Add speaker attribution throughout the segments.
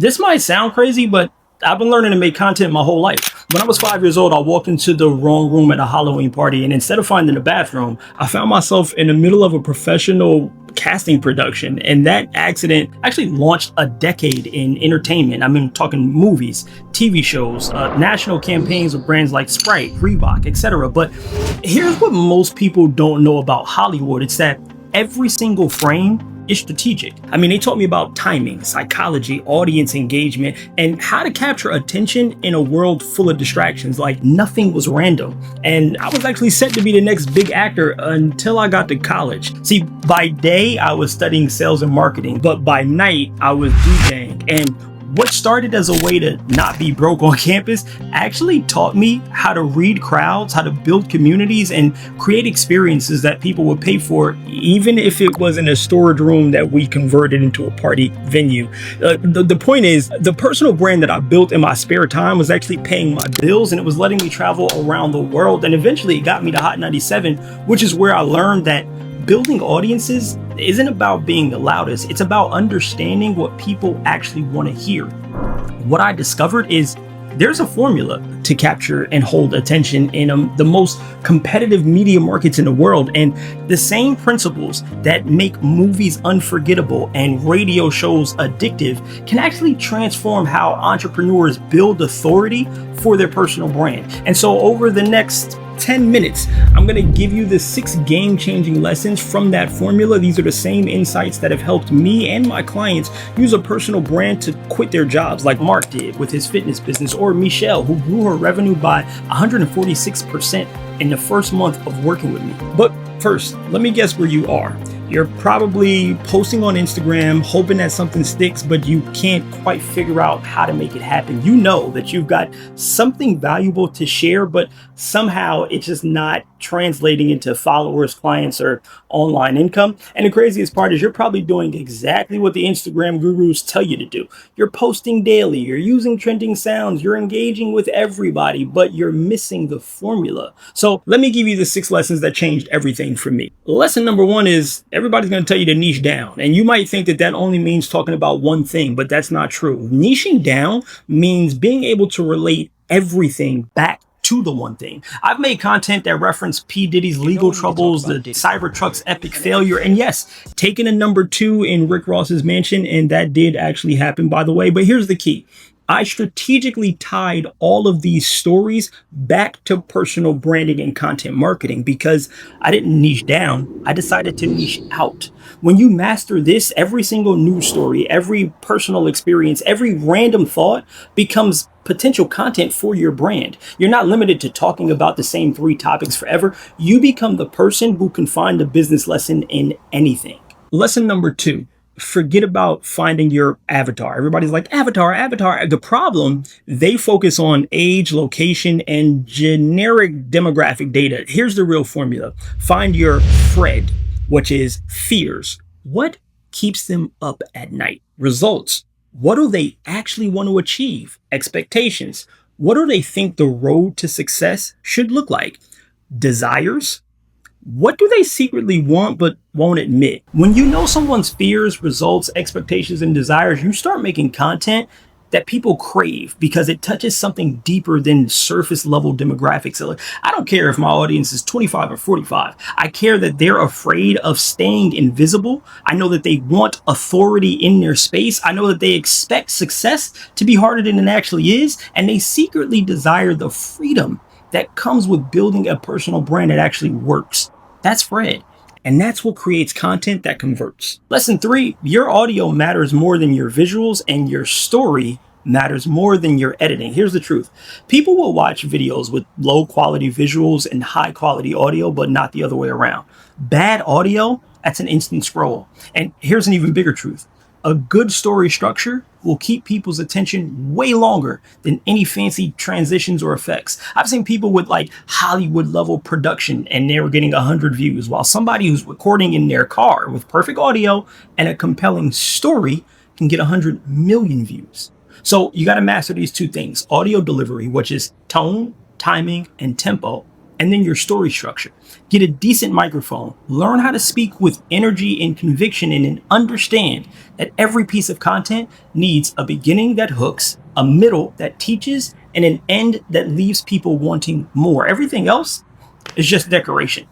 Speaker 1: This might sound crazy, but I've been learning to make content my whole life. When I was 5 years old, I walked into the wrong room at a Halloween party, and instead of finding a bathroom, I found myself in the middle of a professional casting production. And that accident actually launched a decade in entertainment. I mean, talking movies, TV shows, national campaigns with brands like Sprite, Reebok, etc. But here's what most people don't know about Hollywood. It's that every single frame is strategic. I mean, they taught me about timing, psychology, audience engagement, and how to capture attention in a world full of distractions. Like nothing was random. And I was actually set to be the next big actor until I got to college. See, by day, I was studying sales and marketing, but by night, I was DJing. And what started as a way to not be broke on campus actually taught me how to read crowds, how to build communities, and create experiences that people would pay for, even if it was in a storage room that we converted into a party venue. The point is, the personal brand that I built in my spare time was actually paying my bills, and it was letting me travel around the world. And eventually it got me to Hot 97, which is where I learned that building audiences isn't about being the loudest. It's about understanding what people actually want to hear. What I discovered is there's a formula to capture and hold attention in the most competitive media markets in the world. And the same principles that make movies unforgettable and radio shows addictive can actually transform how entrepreneurs build authority for their personal brand. And so over the next 10 minutes, I'm going to give you the 6 game-changing lessons from that formula. These are the same insights that have helped me and my clients use a personal brand to quit their jobs, like Mark did with his fitness business, or Michelle, who grew her revenue by 146% in the first month of working with me. But first, let me guess where you are. You're probably posting on Instagram, hoping that something sticks, but you can't quite figure out how to make it happen. You know that you've got something valuable to share, but somehow it's just not translating into followers, clients, or online income. And the craziest part is you're probably doing exactly what the Instagram gurus tell you to do. You're posting daily, you're using trending sounds, you're engaging with everybody, but you're missing the formula. So let me give you the 6 lessons that changed everything for me. Lesson number 1 is everybody's going to tell you to niche down. And you might think that that only means talking about one thing, but that's not true. Niching down means being able to relate everything back to the one thing. I've made content that reference P. Diddy's legal troubles, the Cybertruck's epic failure, and yes, taking a number 2 in Rick Ross's mansion, and that did actually happen, by the way. But here's the key. I strategically tied all of these stories back to personal branding and content marketing because I didn't niche down, I decided to niche out. When you master this, every single news story, every personal experience, every random thought becomes potential content for your brand. You're not limited to talking about the same 3 topics forever. You become the person who can find a business lesson in anything. Lesson number 2. Forget about finding your avatar. Everybody's like, avatar, avatar. The problem, they focus on age, location, and generic demographic data. Here's the real formula. Find your Fred, which is fears. What keeps them up at night? Results. What do they actually want to achieve? Expectations. What do they think the road to success should look like? Desires. What do they secretly want but won't admit? When you know someone's fears, results, expectations, and desires, you start making content that people crave because it touches something deeper than surface level demographics. So I don't care if my audience is 25 or 45. I care that they're afraid of staying invisible. I know that they want authority in their space. I know that they expect success to be harder than it actually is. And they secretly desire the freedom that comes with building a personal brand that actually works. That's Fred. And that's what creates content that converts. Lesson 3, your audio matters more than your visuals, and your story matters more than your editing. Here's the truth. People will watch videos with low quality visuals and high quality audio, but not the other way around. Bad audio, that's an instant scroll. And here's an even bigger truth. A good story structure will keep people's attention way longer than any fancy transitions or effects. I've seen people with like Hollywood level production and they were getting 100 views, while somebody who's recording in their car with perfect audio and a compelling story can get 100 million views. So you got to master these 2 things: audio delivery, which is tone, timing, and tempo, And then your story structure. Get a decent microphone. Learn how to speak with energy and conviction, and then understand that every piece of content needs a beginning that hooks, a middle that teaches, and an end that leaves people wanting more. Everything else is just decoration.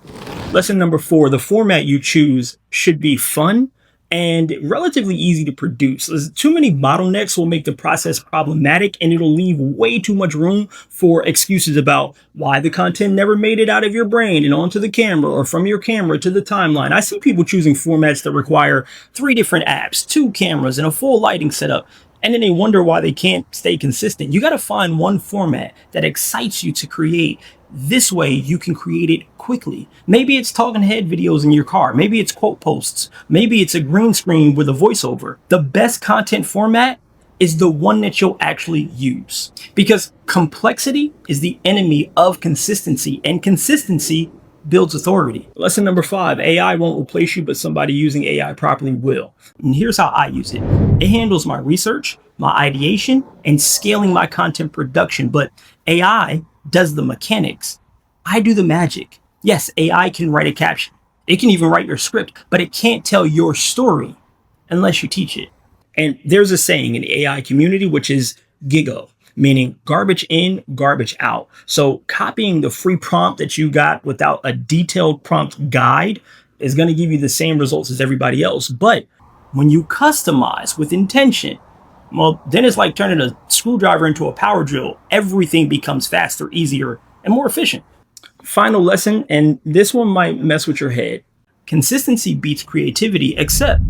Speaker 1: Lesson number 4, the format you choose should be fun and relatively easy to produce. Too many bottlenecks will make the process problematic, and it'll leave way too much room for excuses about why the content never made it out of your brain and onto the camera, or from your camera to the timeline. I see people choosing formats that require 3 different apps, 2 cameras, and a full lighting setup. And then they wonder why they can't stay consistent. You got to find one format that excites you to create. This way you can create it quickly. Maybe it's talking head videos in your car. Maybe it's quote posts. Maybe it's a green screen with a voiceover. The best content format is the one that you'll actually use, because complexity is the enemy of consistency, and consistency builds authority. Lesson number 5, AI won't replace you, but somebody using AI properly will. And here's how I use it. It handles my research, my ideation, and scaling my content production, but AI does the mechanics. I do the magic. Yes, AI can write a caption. It can even write your script, but it can't tell your story unless you teach it. And there's a saying in the AI community, which is GIGO, meaning garbage in, garbage out. So copying the free prompt that you got without a detailed prompt guide is going to give you the same results as everybody else. But when you customize with intention, well, then it's like turning a screwdriver into a power drill. Everything becomes faster, easier, and more efficient. Final lesson, and this one might mess with your head. Consistency beats creativity, except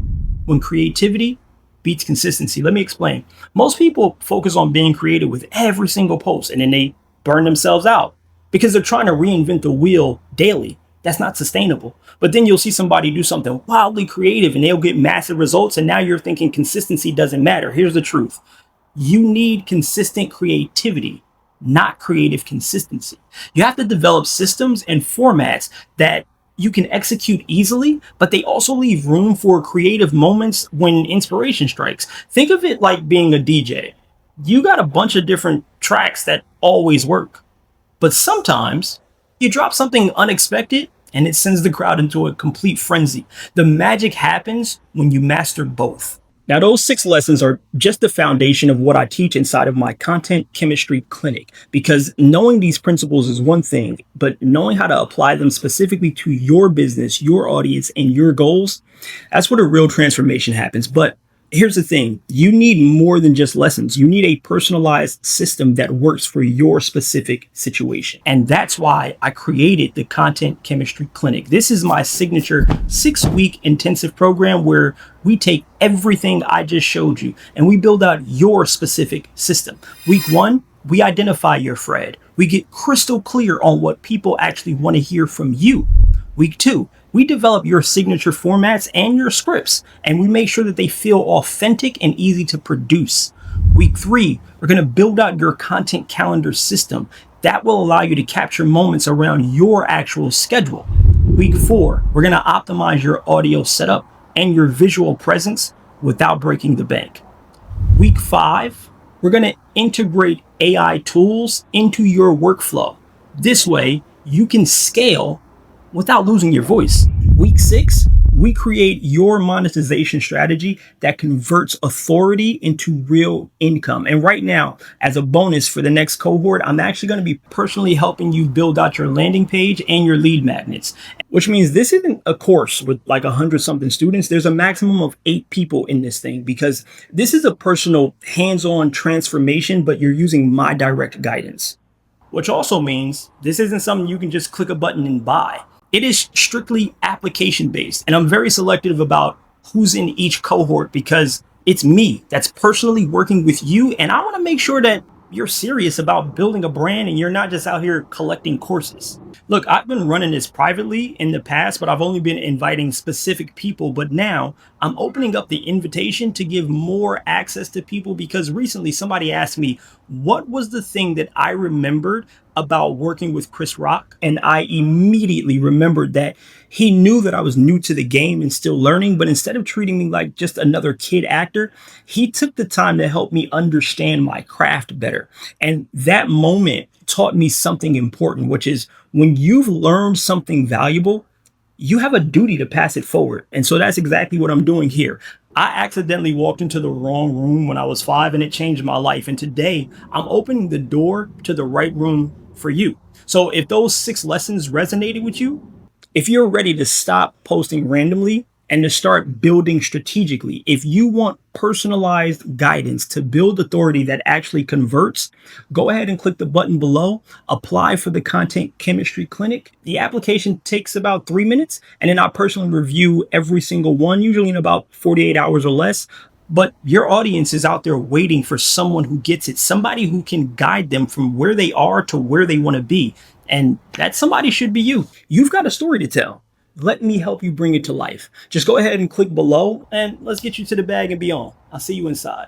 Speaker 1: when creativity beats consistency. Let me explain. Most people focus on being creative with every single post, and then they burn themselves out because they're trying to reinvent the wheel daily. That's not sustainable. But then you'll see somebody do something wildly creative and they'll get massive results, and now you're thinking consistency doesn't matter. Here's the truth. You need consistent creativity, not creative consistency. You have to develop systems and formats that you can execute easily, but they also leave room for creative moments when inspiration strikes. Think of it like being a DJ. You got a bunch of different tracks that always work, but sometimes you drop something unexpected and it sends the crowd into a complete frenzy. The magic happens when you master both. Now, those 6 lessons are just the foundation of what I teach inside of my content chemistry clinic, because knowing these principles is one thing, but knowing how to apply them specifically to your business, your audience, and your goals, that's where the real transformation happens. But here's the thing. You need more than just lessons. You need a personalized system that works for your specific situation. And that's why I created the Content Chemistry Clinic. This is my signature 6-week intensive program where we take everything I just showed you and we build out your specific system. Week 1, we identify your Fred. We get crystal clear on what people actually want to hear from you. Week 2, we develop your signature formats and your scripts, and we make sure that they feel authentic and easy to produce. Week 3, we're going to build out your content calendar system that will allow you to capture moments around your actual schedule. Week 4, we're going to optimize your audio setup and your visual presence without breaking the bank. Week 5, we're going to integrate AI tools into your workflow. This way, you can scale without losing your voice. Week 6, we create your monetization strategy that converts authority into real income. And right now, as a bonus for the next cohort, I'm actually going to be personally helping you build out your landing page and your lead magnets, which means this isn't a course with like 100-something students. There's a maximum of 8 people in this thing, because this is a personal hands-on transformation, but you're using my direct guidance. Which also means this isn't something you can just click a button and buy. It is strictly application based, and I'm very selective about who's in each cohort because it's me that's personally working with you, and I want to make sure that you're serious about building a brand and you're not just out here collecting courses. Look, I've been running this privately in the past, but I've only been inviting specific people, but now I'm opening up the invitation to give more access to people because recently somebody asked me, what was the thing that I remembered about working with Chris Rock? And I immediately remembered that he knew that I was new to the game and still learning, but instead of treating me like just another kid actor, he took the time to help me understand my craft better. And that moment taught me something important, which is when you've learned something valuable, you have a duty to pass it forward. And so that's exactly what I'm doing here. I accidentally walked into the wrong room when I was 5 and it changed my life. And today I'm opening the door to the right room for you. So if those 6 lessons resonated with you, if you're ready to stop posting randomly and to start building strategically, if you want personalized guidance to build authority that actually converts, go ahead and click the button below, apply for the Content Chemistry Clinic. The application takes about 3 minutes, and then I personally review every single one, usually in about 48 hours or less. But your audience is out there waiting for someone who gets it, somebody who can guide them from where they are to where they want to be. And that somebody should be you. You've got a story to tell. Let me help you bring it to life. Just go ahead and click below and let's get you to the bag and beyond. I'll see you inside.